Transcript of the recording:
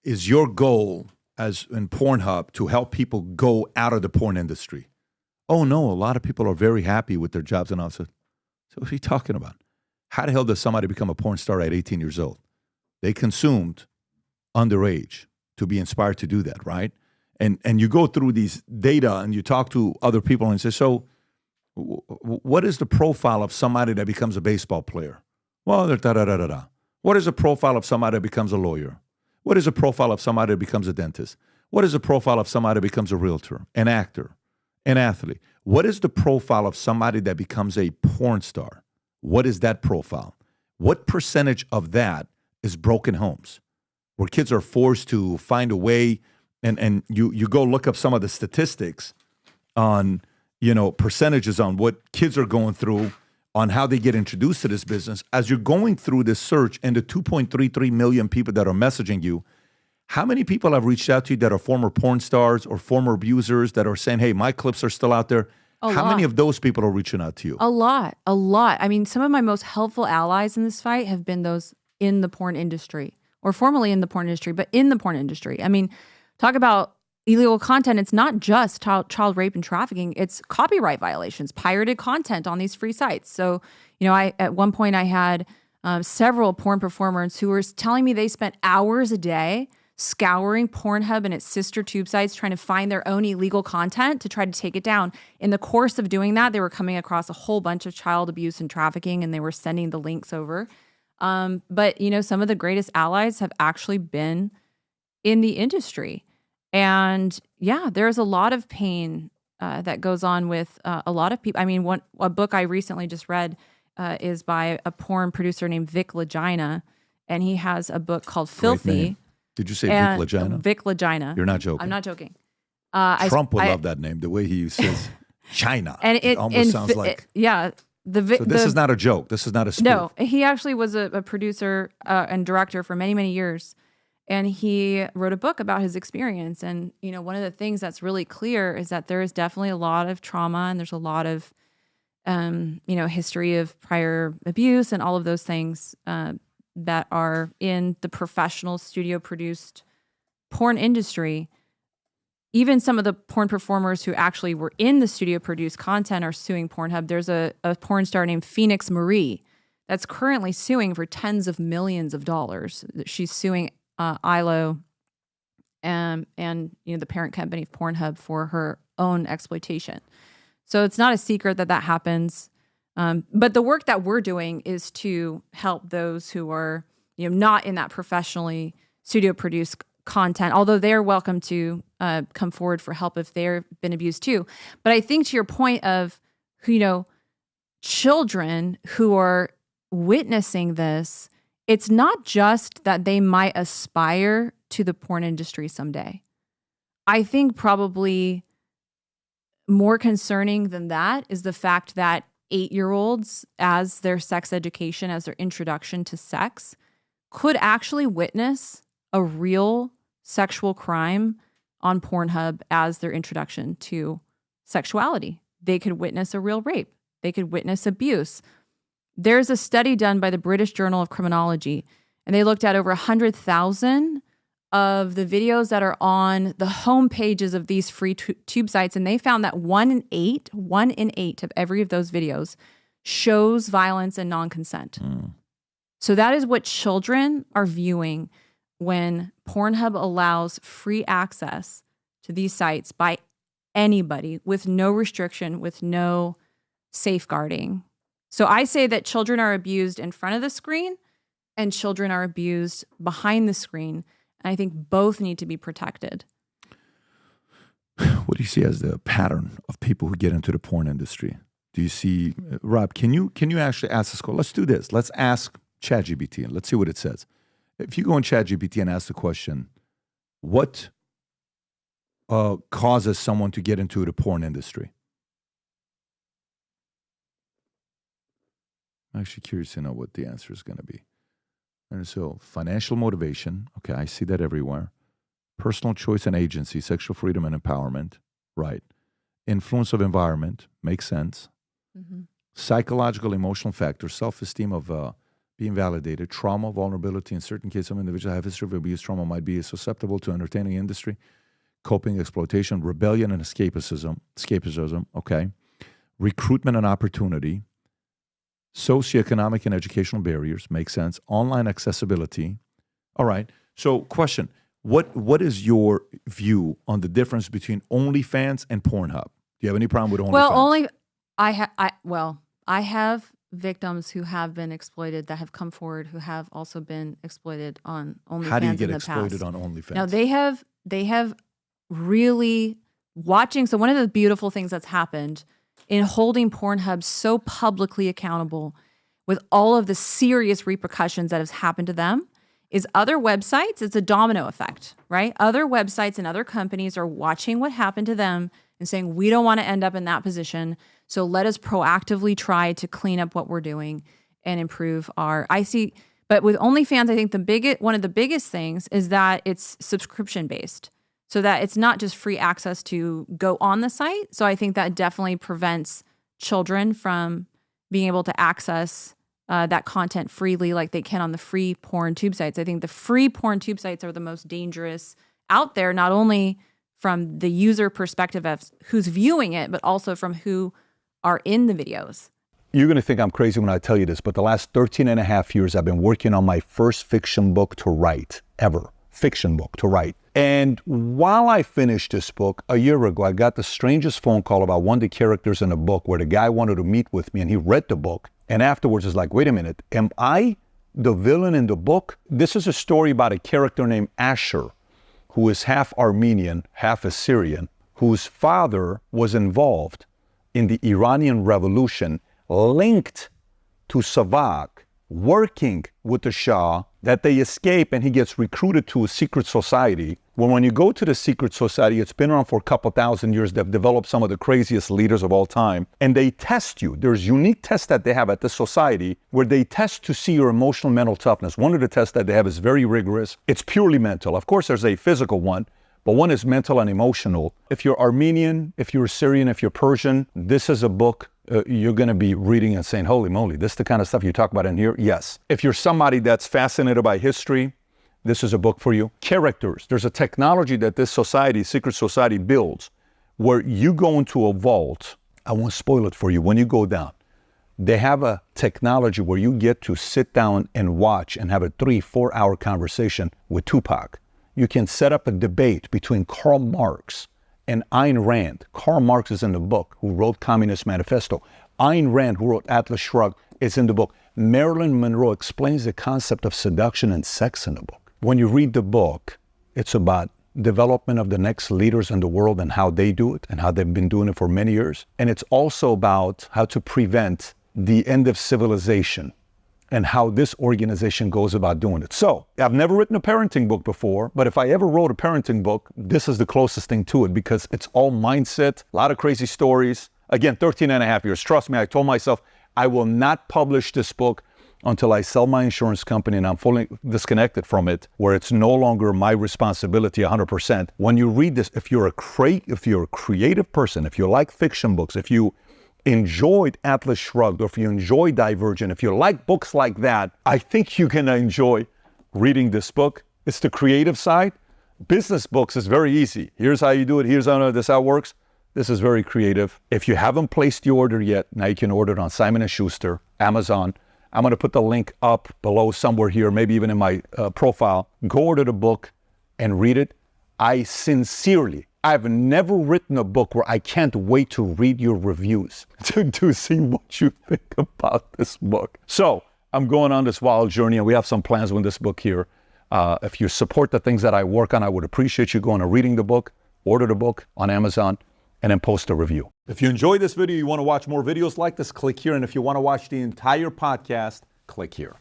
is your goal as in PornHub to help people go out of the porn industry? Oh, no, a lot of people are very happy with their jobs. And I said, so what are you talking about? How the hell does somebody become a porn star at 18 years old? They consumed underage to be inspired to do that, right? And you go through these data and you talk to other people and say, so what is the profile of somebody that becomes a baseball player? Well, da-da-da-da-da. What is the profile of somebody that becomes a lawyer? What is the profile of somebody that becomes a dentist? What is the profile of somebody that becomes a realtor, an actor, an athlete? What is the profile of somebody that becomes a porn star? What is that profile? What percentage of that is broken homes, where kids are forced to find a way, and you go look up some of the statistics on, percentages on what kids are going through, on how they get introduced to this business. As you're going through this search and the 2.33 million people that are messaging you, how many people have reached out to you that are former porn stars or former abusers that are saying, hey, my clips are still out there? How many of those people are reaching out to you? A lot. I mean, some of my most helpful allies in this fight have been those in the porn industry, or formerly in the porn industry, but in the porn industry. I mean, talk about illegal content. It's not just child rape and trafficking. It's copyright violations, pirated content on these free sites. So, at one point I had several porn performers who were telling me they spent hours a day scouring PornHub and its sister tube sites, trying to find their own illegal content to try to take it down. In the course of doing that, they were coming across a whole bunch of child abuse and trafficking, and they were sending the links over. But, some of the greatest allies have actually been in the industry. And yeah, there's a lot of pain that goes on with a lot of people. I mean, a book I recently just read is by a porn producer named Vic Legina, and he has a book called Filthy. Did you say Vic Legina? Vic Legina. You're not joking. I'm not joking. Trump would love that name, the way he says China. And it almost sounds like... Yeah. So this is not a joke. This is not a spoof. No, he actually was a producer and director for many, many years. And he wrote a book about his experience. And, one of the things that's really clear is that there is definitely a lot of trauma, and there's a lot of, history of prior abuse and all of those things that are in the professional studio-produced porn industry. Even some of the porn performers who actually were in the studio-produced content are suing PornHub. There's a porn star named Phoenix Marie that's currently suing for tens of millions of dollars. She's suing ILO and the parent company of PornHub for her own exploitation. So it's not a secret that happens. But the work that we're doing is to help those who are not in that professionally studio-produced content, although they're welcome to come forward for help if they've been abused too. But I think to your point of, children who are witnessing this, it's not just that they might aspire to the porn industry someday. I think probably more concerning than that is the fact that 8-year-olds, as their sex education, as their introduction to sex, could actually witness a real sexual crime on PornHub as their introduction to sexuality. They could witness a real rape. They could witness abuse. There's a study done by the British Journal of Criminology, and they looked at over 100,000 of the videos that are on the home pages of these free tube sites, and they found that 1 in 8 of every of those videos shows violence and non-consent. So that is what children are viewing when PornHub allows free access to these sites by anybody with no restriction, with no safeguarding. So I say that children are abused in front of the screen and children are abused behind the screen. And I think both need to be protected. What do you see as the pattern of people who get into the porn industry? Do you see, Rob, can you actually ask this question? Let's do this. Let's ask ChatGPT and let's see what it says. If you go in ChatGPT and ask the question, what causes someone to get into the porn industry? I'm actually curious to know what the answer is going to be. And so financial motivation, okay, I see that everywhere. Personal choice and agency, sexual freedom and empowerment, right. Influence of environment, makes sense. Mm-hmm. Psychological, emotional factors, self-esteem of being validated. Trauma, vulnerability. In certain cases, some individuals have history of abuse. Trauma might be susceptible to entertaining industry, coping, exploitation, rebellion, and escapism. Okay. Recruitment and opportunity. Socioeconomic and educational barriers. Makes sense. Online accessibility. All right. So question, what is your view on the difference between OnlyFans and PornHub? Do you have any problem with OnlyFans? Well, I have victims who have been exploited that have come forward who have also been exploited on OnlyFans. How do you get exploited on OnlyFans? Now they have really watching. So one of the beautiful things that's happened in holding PornHub so publicly accountable with all of the serious repercussions that has happened to them is other websites. It's a domino effect, right? Other websites and other companies are watching what happened to them and saying, we don't want to end up in that position. So let us proactively try to clean up what we're doing and improve our, but with OnlyFans, I think one of the biggest things is that it's subscription based, so that it's not just free access to go on the site. So I think that definitely prevents children from being able to access that content freely like they can on the free porn tube sites. I think the free porn tube sites are the most dangerous out there, not only from the user perspective of who's viewing it, but also from who are in the videos. You're going to think I'm crazy when I tell you this, but the last 13 and a half years, I've been working on my first fiction book to write, ever. Fiction book to write. And while I finished this book a year ago, I got the strangest phone call about one of the characters in the book where the guy wanted to meet with me and he read the book. And afterwards is like, wait a minute, am I the villain in the book? This is a story about a character named Asher, who is half Armenian, half Assyrian, whose father was involved in the Iranian Revolution, linked to Savak, working with the Shah, that they escape and he gets recruited to a secret society. When you go to the secret society, it's been around for a couple thousand years. They've developed some of the craziest leaders of all time. And they test you. There's unique tests that they have at this society where they test to see your emotional mental toughness. One of the tests that they have is very rigorous. It's purely mental. Of course, there's a physical one, but one is mental and emotional. If you're Armenian, if you're Syrian, if you're Persian, this is a book you're going to be reading and saying, holy moly, this is the kind of stuff you talk about in here? Yes. If you're somebody that's fascinated by history, this is a book for you. Characters. There's a technology that this society, secret society, builds where you go into a vault. I won't spoil it for you. When you go down, they have a technology where you get to sit down and watch and have a 3-4 hour conversation with Tupac. You can set up a debate between Karl Marx and Ayn Rand. Karl Marx is in the book, who wrote Communist Manifesto. Ayn Rand, who wrote Atlas Shrugged, is in the book. Marilyn Monroe explains the concept of seduction and sex in the book. When you read the book, it's about development of the next leaders in the world and how they do it and how they've been doing it for many years. And it's also about how to prevent the end of civilization and how this organization goes about doing it. So I've never written a parenting book before, but if I ever wrote a parenting book, this is the closest thing to it because it's all mindset, a lot of crazy stories. Again, 13 and a half years. Trust me, I told myself I will not publish this book until I sell my insurance company and I'm fully disconnected from it, where it's no longer my responsibility 100%. When you read this, if you're a creative person, if you like fiction books, if you enjoyed Atlas Shrugged, or if you enjoy Divergent, if you like books like that, I think you're gonna enjoy reading this book. It's the creative side. Business books is very easy. Here's how you do it. Here's how this how it works. This is very creative. If you haven't placed the order yet, now you can order it on Simon & Schuster, Amazon. I'm gonna put the link up below somewhere here, maybe even in my profile. Go order the book and read it. I've never written a book where I can't wait to read your reviews to see what you think about this book. So I'm going on this wild journey and we have some plans with this book here. If you support the things that I work on, I would appreciate you going and reading the book, order the book on Amazon, and then post a review. If you enjoyed this video, you want to watch more videos like this, click here. And if you want to watch the entire podcast, click here.